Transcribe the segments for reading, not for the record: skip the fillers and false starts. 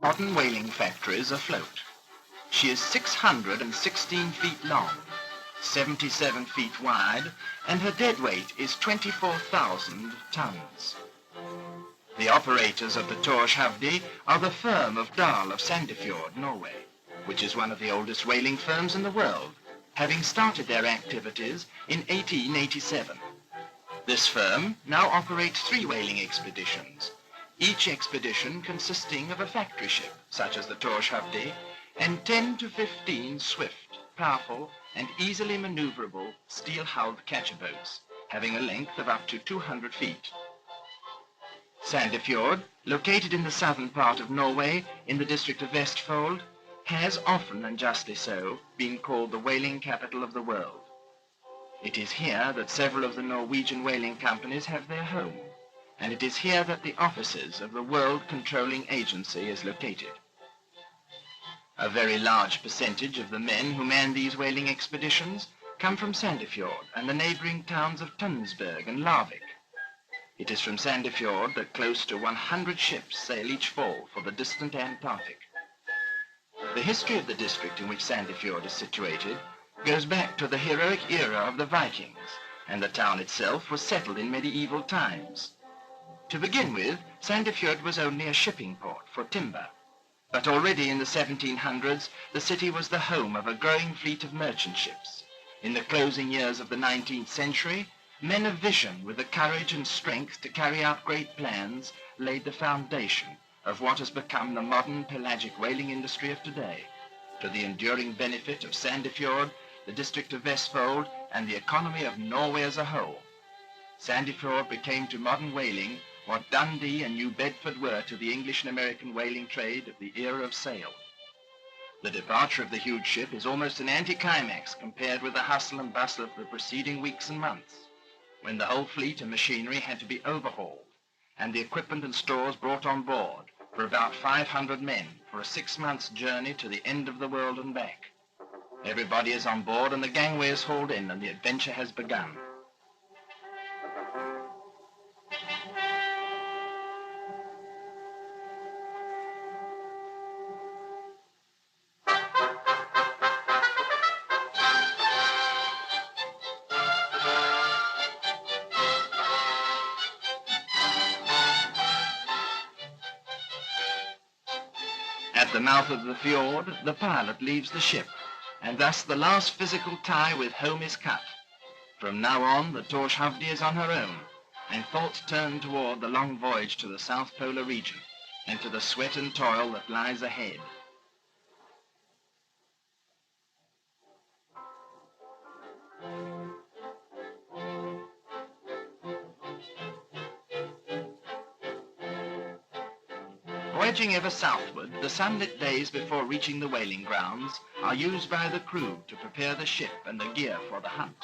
Modern whaling factories afloat. She is 616 feet long, 77 feet wide, and her dead weight is 24,000 tons. The operators of the Thorshøvdi are the firm of Dahl of Sandefjord, Norway, which is one of the oldest whaling firms in the world, having started their activities in 1887. This firm now operates 3 whaling expeditions, each expedition consisting of a factory ship, such as the Thorshøvdi, and 10 to 15 swift, powerful, and easily maneuverable steel-hulled catcher boats, having a length of up to 200 feet. Sandefjord, located in the southern part of Norway in the district of Vestfold, has often, and justly so, been called the whaling capital of the world. It is here that several of the Norwegian whaling companies have their home, and it is here that the offices of the World Controlling Agency is located. A very large percentage of the men who man these whaling expeditions come from Sandefjord and the neighboring towns of Tønsberg and Larvik. It is from Sandefjord that close to 100 ships sail each fall for the distant Antarctic. The history of the district in which Sandefjord is situated goes back to the heroic era of the Vikings, and the town itself was settled in medieval times. To begin with, Sandefjord was only a shipping port for timber, but already in the 1700s the city was the home of a growing fleet of merchant ships. In the closing years of the 19th century, men of vision with the courage and strength to carry out great plans laid the foundation of what has become the modern pelagic whaling industry of today, to the enduring benefit of Sandefjord, the district of Vestfold, and the economy of Norway as a whole. Sandefjord became to modern whaling what Dundee and New Bedford were to the English and American whaling trade of the era of sail. The departure of the huge ship is almost an anticlimax compared with the hustle and bustle of the preceding weeks and months, when the whole fleet and machinery had to be overhauled, and the equipment and stores brought on board for about 500 men for a 6 months' journey to the end of the world and back. Everybody is on board and the gangway is hauled in and the adventure has begun. At the mouth of the fjord, the pilot leaves the ship, and thus the last physical tie with home is cut. From now on, the Thorshøvdi is on her own, and thoughts turn toward the long voyage to the South Polar region, and to the sweat and toil that lies ahead. Voyaging ever southward, the sunlit days before reaching the whaling grounds are used by the crew to prepare the ship and the gear for the hunt.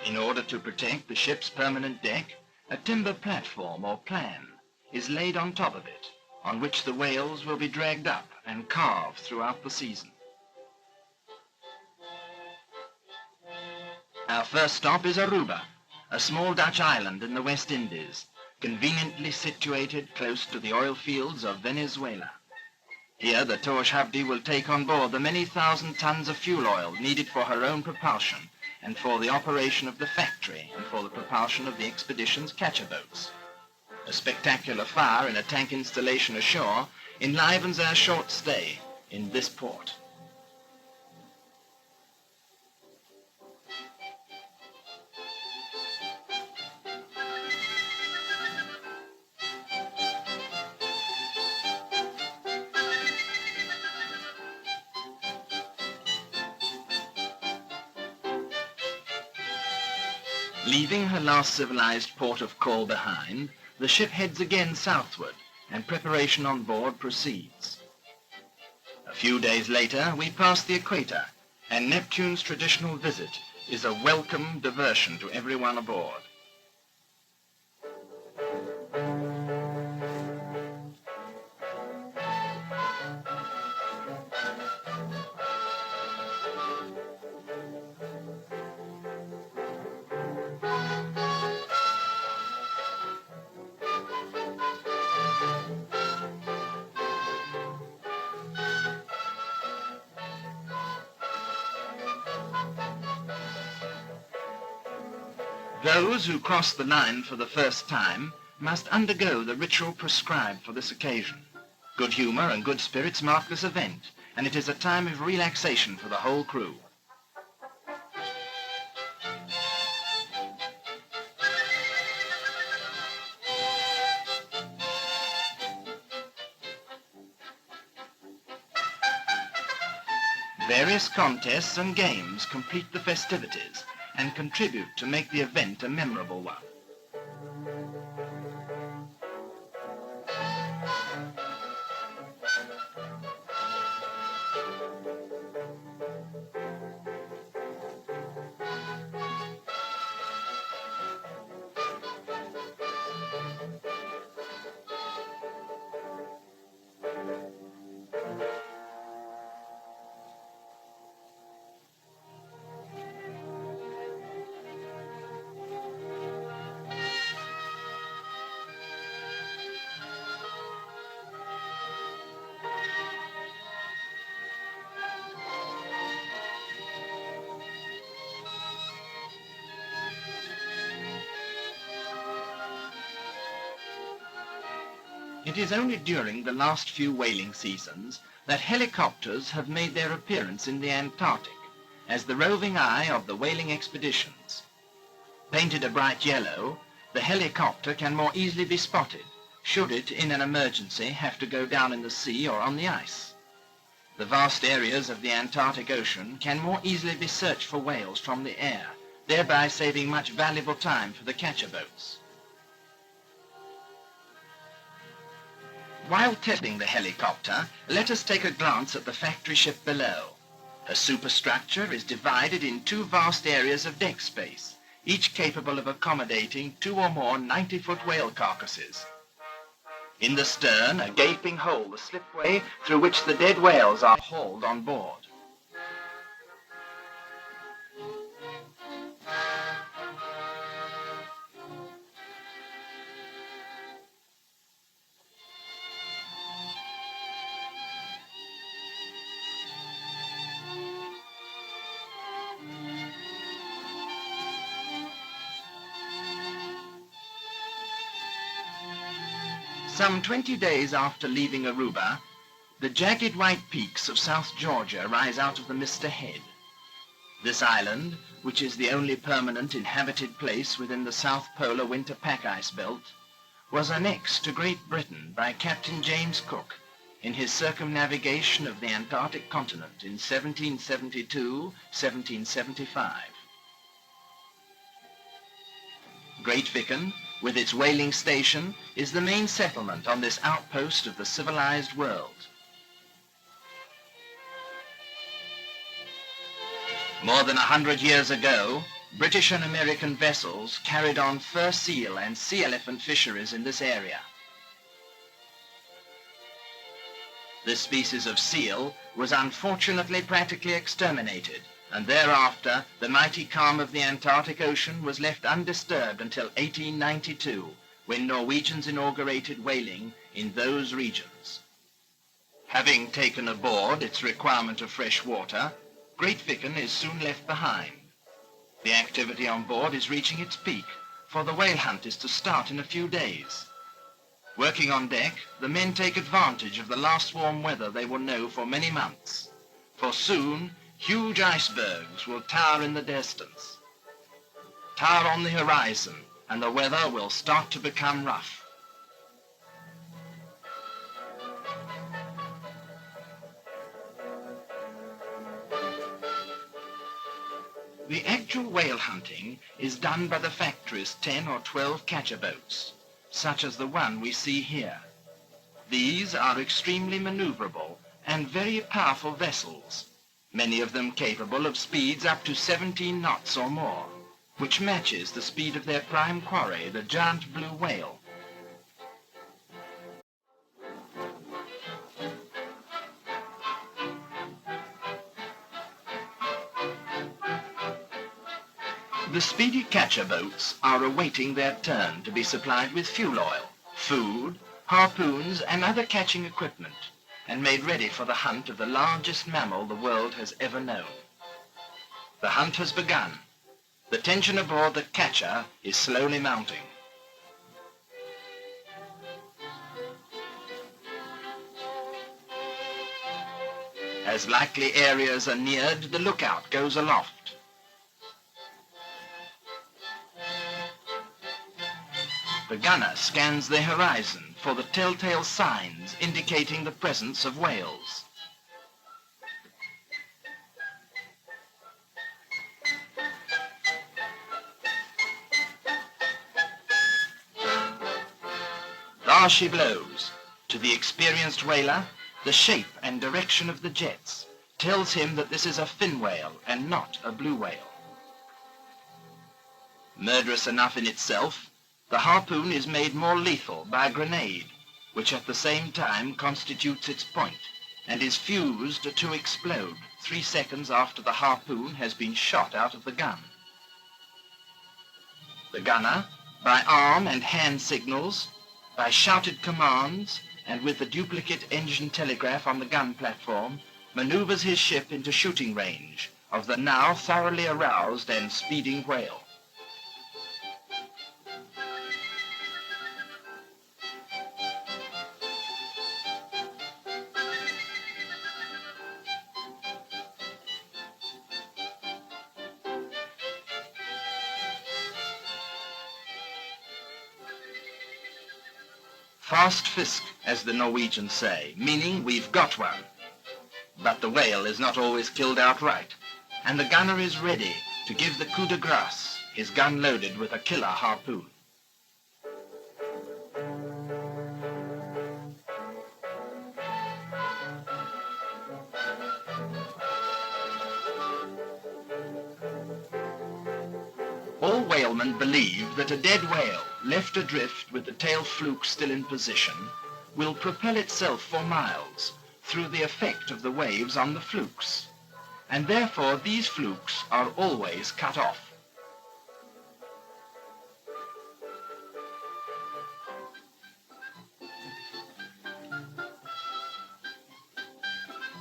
In order to protect the ship's permanent deck, a timber platform or plan is laid on top of it, on which the whales will be dragged up and carved throughout the season. Our first stop is Aruba, a small Dutch island in the West Indies, conveniently situated close to the oil fields of Venezuela. Here the Thorshøvdi will take on board the many thousand tons of fuel oil needed for her own propulsion, and for the operation of the factory, and for the propulsion of the expedition's catcher boats. A spectacular fire in a tank installation ashore enlivens our short stay in this port. Leaving her last civilized port of call behind, the ship heads again southward, and preparation on board proceeds. A few days later, we pass the equator, and Neptune's traditional visit is a welcome diversion to everyone aboard. Those who cross the line for the first time must undergo the ritual prescribed for this occasion. Good humor and good spirits mark this event, and it is a time of relaxation for the whole crew. Various contests and games complete the festivities and contribute to make the event a memorable one. It is only during the last few whaling seasons that helicopters have made their appearance in the Antarctic as the roving eye of the whaling expeditions. Painted a bright yellow, the helicopter can more easily be spotted, should it, in an emergency, have to go down in the sea or on the ice. The vast areas of the Antarctic Ocean can more easily be searched for whales from the air, thereby saving much valuable time for the catcher boats. While testing the helicopter, let us take a glance at the factory ship below. Her superstructure is divided in two vast areas of deck space, each capable of accommodating 2 or more 90-foot whale carcasses. In the stern, a gaping hole, the slipway through which the dead whales are hauled on board. Some 20 days after leaving Aruba, the jagged white peaks of South Georgia rise out of the mist ahead. This island, which is the only permanent inhabited place within the South Polar winter pack ice belt, was annexed to Great Britain by Captain James Cook in his circumnavigation of the Antarctic continent in 1772-1775. Great Viken, with its whaling station, is the main settlement on this outpost of the civilized world. More than 100 years ago, British and American vessels carried on fur seal and sea elephant fisheries in this area. This species of seal was unfortunately practically exterminated, and thereafter the mighty calm of the Antarctic Ocean was left undisturbed until 1892, when Norwegians inaugurated whaling in those regions. Having taken aboard its requirement of fresh water, Great Viken is soon left behind. The activity on board is reaching its peak, for the whale hunt is to start in a few days. Working on deck, the men take advantage of the last warm weather they will know for many months, for soon huge icebergs will tower in the distance, tower on the horizon, and the weather will start to become rough. The actual whale hunting is done by the factory's 10 or 12 catcher boats, such as the one we see here. These are extremely maneuverable and very powerful vessels, many of them capable of speeds up to 17 knots or more, which matches the speed of their prime quarry, the giant blue whale. The speedy catcher boats are awaiting their turn to be supplied with fuel oil, food, harpoons, and other catching equipment, and made ready for the hunt of the largest mammal the world has ever known. The hunt has begun. The tension aboard the catcher is slowly mounting. As likely areas are neared, the lookout goes aloft. The gunner scans the horizon for the telltale signs indicating the presence of whales. There she blows. To the experienced whaler, the shape and direction of the jets tells him that this is a fin whale and not a blue whale. Murderous enough in itself, the harpoon is made more lethal by a grenade, which at the same time constitutes its point and is fused to explode 3 seconds after the harpoon has been shot out of the gun. The gunner, by arm and hand signals, by shouted commands, and with the duplicate engine telegraph on the gun platform, maneuvers his ship into shooting range of the now thoroughly aroused and speeding whale. Fast fisk, as the Norwegians say, meaning we've got one. But the whale is not always killed outright, and the gunner is ready to give the coup de grace, his gun loaded with a killer harpoon. All whalemen believe that a dead whale, left adrift with the tail fluke still in position, will propel itself for miles through the effect of the waves on the flukes, and therefore these flukes are always cut off.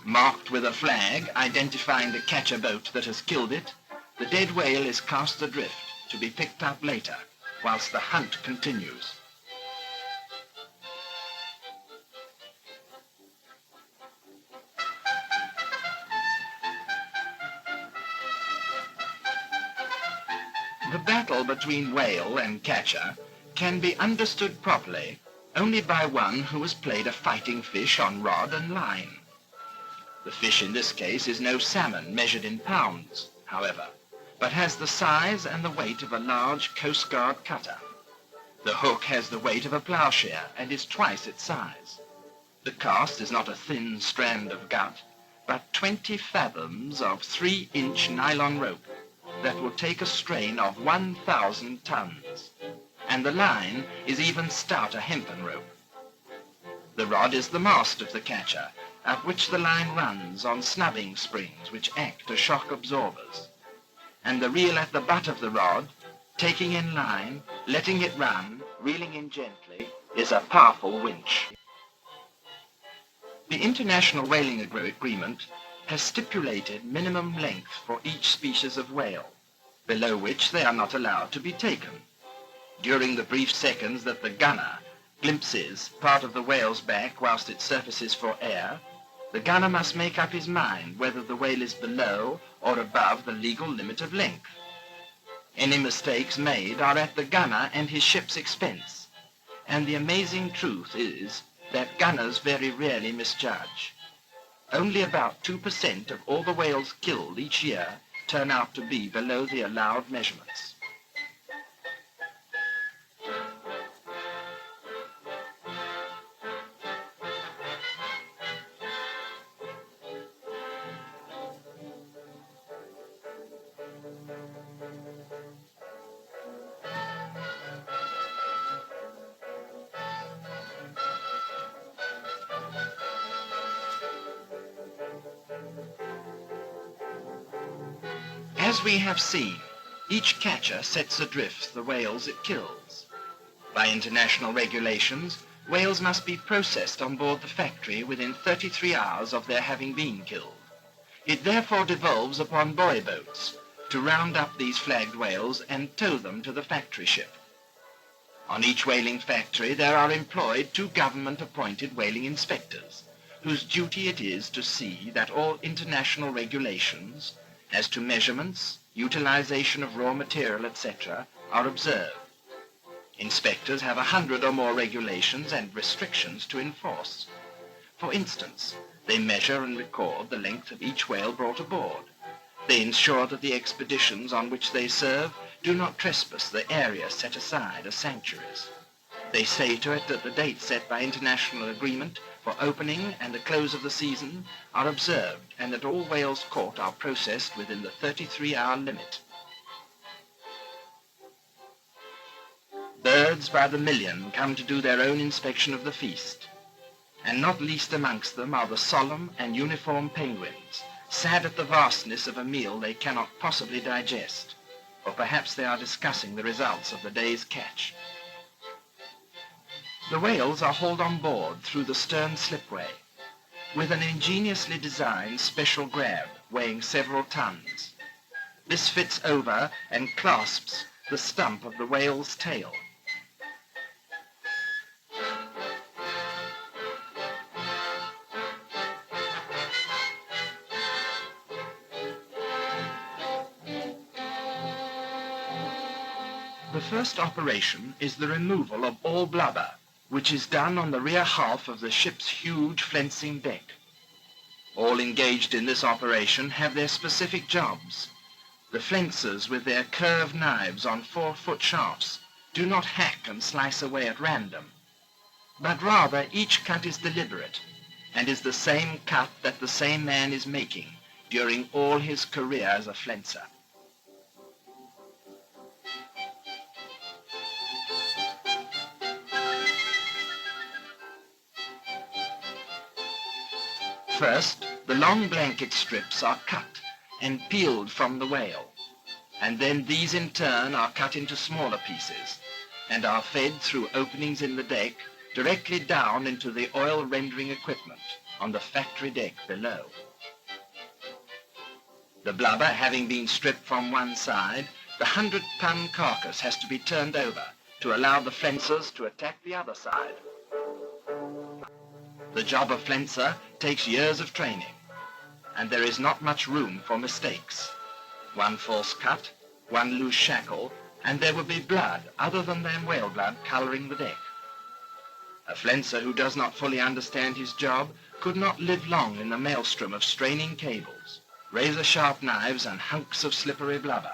Marked with a flag identifying the catcher boat that has killed it, the dead whale is cast adrift to be picked up later, whilst the hunt continues. The battle between whale and catcher can be understood properly only by one who has played a fighting fish on rod and line. The fish in this case is no salmon measured in pounds, however, but has the size and the weight of a large Coast Guard cutter. The hook has the weight of a ploughshare and is twice its size. The cast is not a thin strand of gut, but 20 fathoms of 3-inch nylon rope that will take a strain of 1,000 tons, and the line is even stouter hempen rope. The rod is the mast of the catcher, up which the line runs on snubbing springs which act as shock absorbers, and the reel at the butt of the rod, taking in line, letting it run, reeling in gently, is a powerful winch. The International Whaling Agreement has stipulated minimum length for each species of whale, below which they are not allowed to be taken. During the brief seconds that the gunner glimpses part of the whale's back whilst it surfaces for air, the gunner must make up his mind whether the whale is below or above the legal limit of length. Any mistakes made are at the gunner and his ship's expense, and the amazing truth is that gunners very rarely misjudge. Only about 2% of all the whales killed each year turn out to be below the allowed measurements. As we have seen, each catcher sets adrift the whales it kills. By international regulations, whales must be processed on board the factory within 33 hours of their having been killed. It therefore devolves upon buoy boats to round up these flagged whales and tow them to the factory ship. On each whaling factory there are employed 2 government-appointed whaling inspectors, whose duty it is to see that all international regulations as to measurements, utilization of raw material, etc., are observed. Inspectors have 100 or more regulations and restrictions to enforce. For instance, they measure and record the length of each whale brought aboard. They ensure that the expeditions on which they serve do not trespass the area set aside as sanctuaries. They say to it that the dates set by international agreement for opening and the close of the season are observed, and that all whales caught are processed within the 33-hour limit. Birds by the million come to do their own inspection of the feast, and not least amongst them are the solemn and uniform penguins, sad at the vastness of a meal they cannot possibly digest, or perhaps they are discussing the results of the day's catch. The whales are hauled on board through the stern slipway, with an ingeniously designed special grab weighing several tons. This fits over and clasps the stump of the whale's tail. The first operation is the removal of all blubber, which is done on the rear half of the ship's huge fencing deck. All engaged in this operation have their specific jobs. The fencers with their curved knives on 4-foot shafts do not hack and slice away at random, but rather each cut is deliberate and is the same cut that the same man is making during all his career as a fencer. First, the long blanket strips are cut and peeled from the whale, and then these in turn are cut into smaller pieces and are fed through openings in the deck directly down into the oil rendering equipment on the factory deck below. The blubber having been stripped from one side, the 100-ton carcass has to be turned over to allow the fencers to attack the other side. The job of fencer takes years of training, and there is not much room for mistakes. One false cut, one loose shackle, and there would be blood other than whale blood coloring the deck. A fencer who does not fully understand his job could not live long in the maelstrom of straining cables, razor-sharp knives, and hunks of slippery blubber.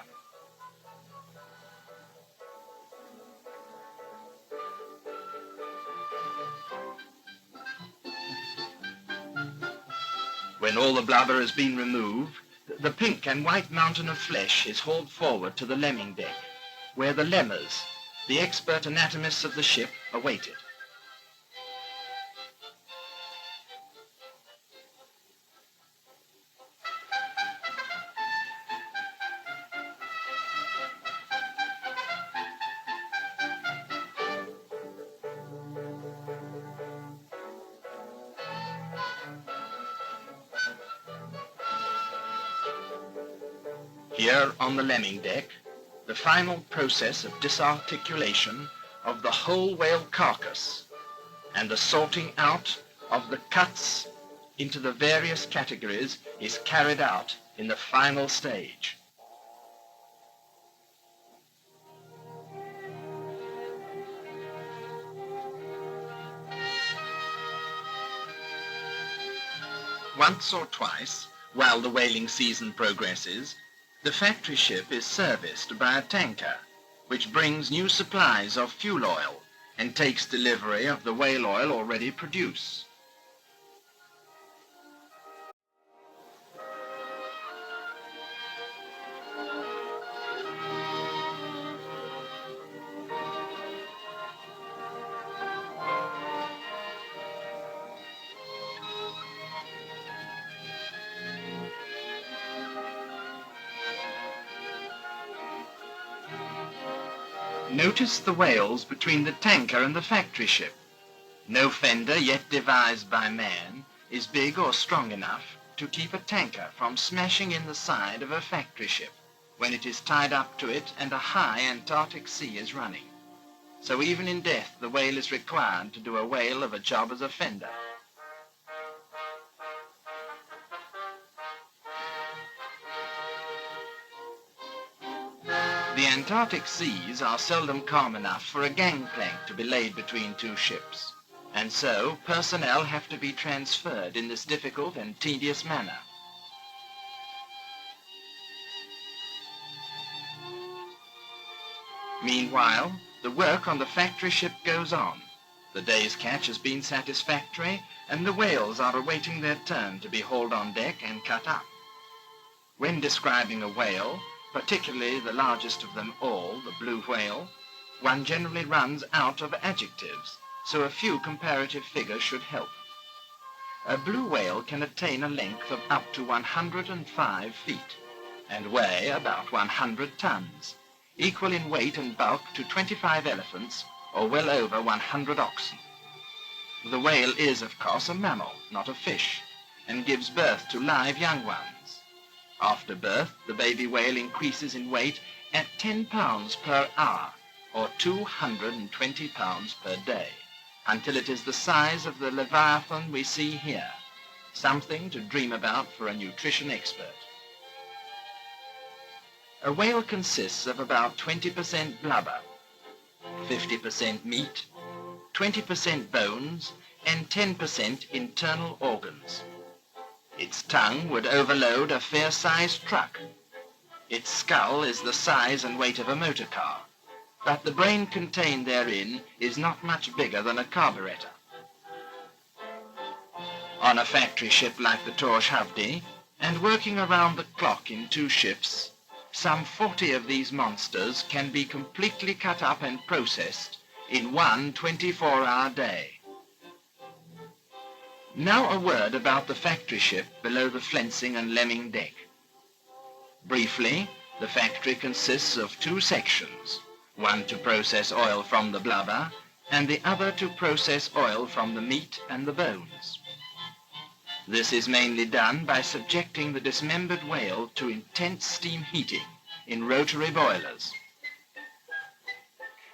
When all the blubber has been removed, the pink and white mountain of flesh is hauled forward to the lemming deck, where the lemmers, the expert anatomists of the ship, await it. Here on the lemming deck, the final process of disarticulation of the whole whale carcass and the sorting out of the cuts into the various categories is carried out in the final stage. Once or twice, while the whaling season progresses, the factory ship is serviced by a tanker, which brings new supplies of fuel oil and takes delivery of the whale oil already produced. Notice the whales between the tanker and the factory ship. No fender yet devised by man is big or strong enough to keep a tanker from smashing in the side of a factory ship, when it is tied up to it and a high Antarctic sea is running. So even in death, the whale is required to do a whale of a job as a fender. The Antarctic seas are seldom calm enough for a gangplank to be laid between two ships, and so personnel have to be transferred in this difficult and tedious manner. Meanwhile, the work on the factory ship goes on. The day's catch has been satisfactory, and the whales are awaiting their turn to be hauled on deck and cut up. When describing a whale, particularly the largest of them all, the blue whale, one generally runs out of adjectives, so a few comparative figures should help. A blue whale can attain a length of up to 105 feet and weigh about 100 tons, equal in weight and bulk to 25 elephants or well over 100 oxen. The whale is, of course, a mammal, not a fish, and gives birth to live young ones. After birth, the baby whale increases in weight at 10 pounds per hour, or 220 pounds per day, until it is the size of the leviathan we see here, something to dream about for a nutrition expert. A whale consists of about 20% blubber, 50% meat, 20% bones, and 10% internal organs. Its tongue would overload a fair-sized truck. Its skull is the size and weight of a motor car, but the brain contained therein is not much bigger than a carburetor. On a factory ship like the Thorshøvdi, and working around the clock in two shifts, some 40 of these monsters can be completely cut up and processed in one 24-hour day. Now a word about the factory ship below the flensing and lemming deck. Briefly, the factory consists of two sections, one to process oil from the blubber and the other to process oil from the meat and the bones. This is mainly done by subjecting the dismembered whale to intense steam heating in rotary boilers.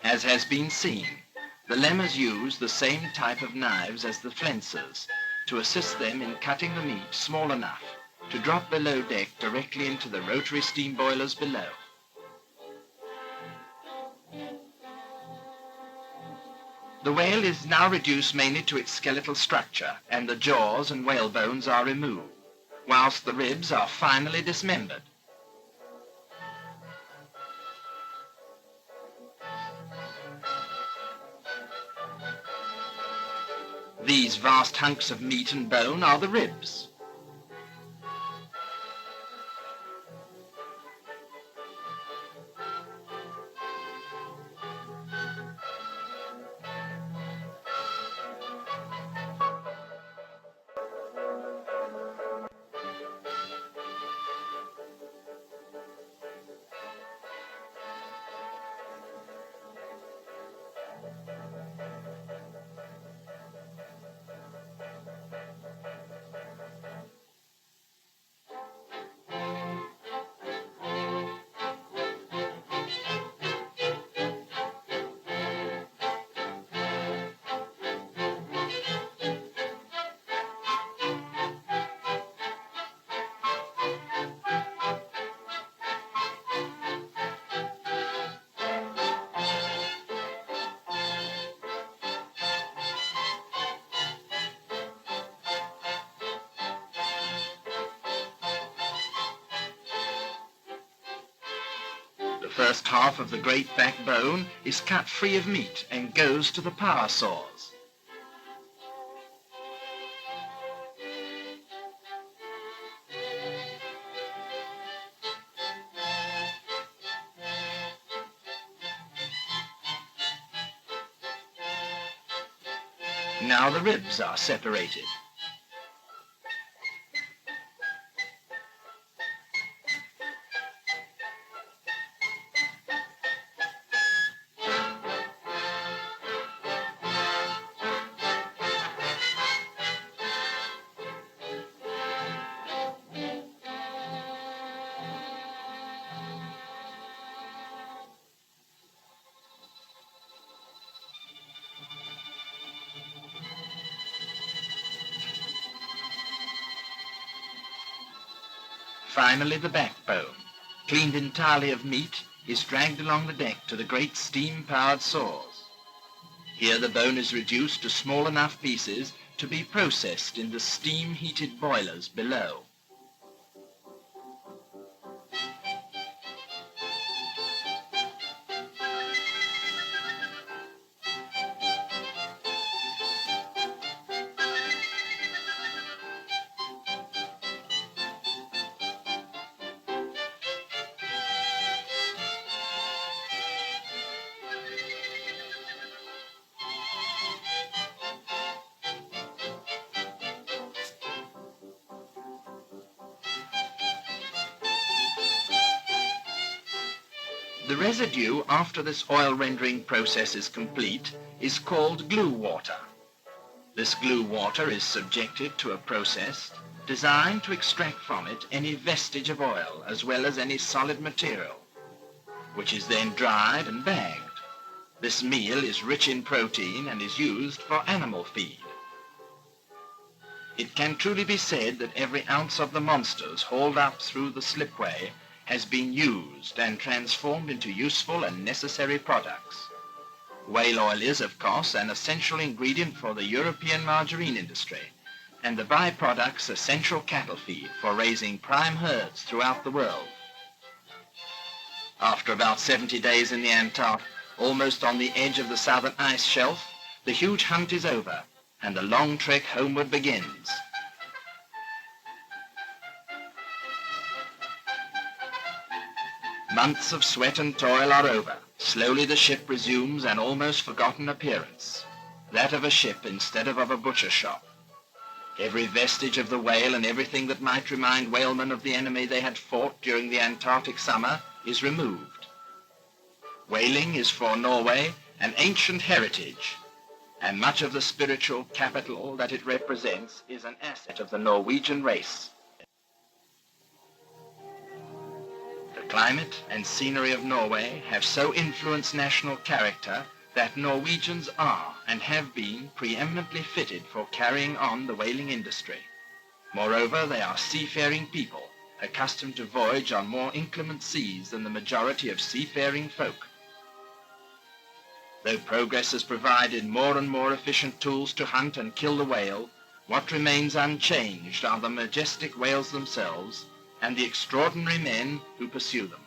As has been seen, the lemmers use the same type of knives as the flensers to assist them in cutting the meat small enough to drop below deck directly into the rotary steam boilers below. The whale is now reduced mainly to its skeletal structure, and the jaws and whale bones are removed, whilst the ribs are finally dismembered. These vast hunks of meat and bone are the ribs. The first half of the great backbone is cut free of meat and goes to the power saws. Now the ribs are separated. finally the backbone, cleaned entirely of meat, is dragged along the deck to the great steam-powered saws. Here the bone is reduced to small enough pieces to be processed in the steam-heated boilers below. The residue after this oil rendering process is complete is called glue water. This glue water is subjected to a process designed to extract from it any vestige of oil as well as any solid material, which is then dried and bagged. This meal is rich in protein and is used for animal feed. It can truly be said that every ounce of the monsters hauled up through the slipway has been used and transformed into useful and necessary products. Whale oil is, of course, an essential ingredient for the European margarine industry, and the byproducts essential cattle feed for raising prime herds throughout the world. After about 70 days in the Antarctic, almost on the edge of the southern ice shelf, the huge hunt is over, and the long trek homeward begins. Months of sweat and toil are over. Slowly the ship resumes an almost forgotten appearance, that of a ship instead of a butcher shop. Every vestige of the whale and everything that might remind whalemen of the enemy they had fought during the Antarctic summer is removed. Whaling is for Norway an ancient heritage, and much of the spiritual capital that it represents is an asset of the Norwegian race. The climate and scenery of Norway have so influenced national character that Norwegians are and have been preeminently fitted for carrying on the whaling industry. Moreover, they are seafaring people, accustomed to voyage on more inclement seas than the majority of seafaring folk. Though progress has provided more and more efficient tools to hunt and kill the whale, what remains unchanged are the majestic whales themselves and the extraordinary men who pursue them.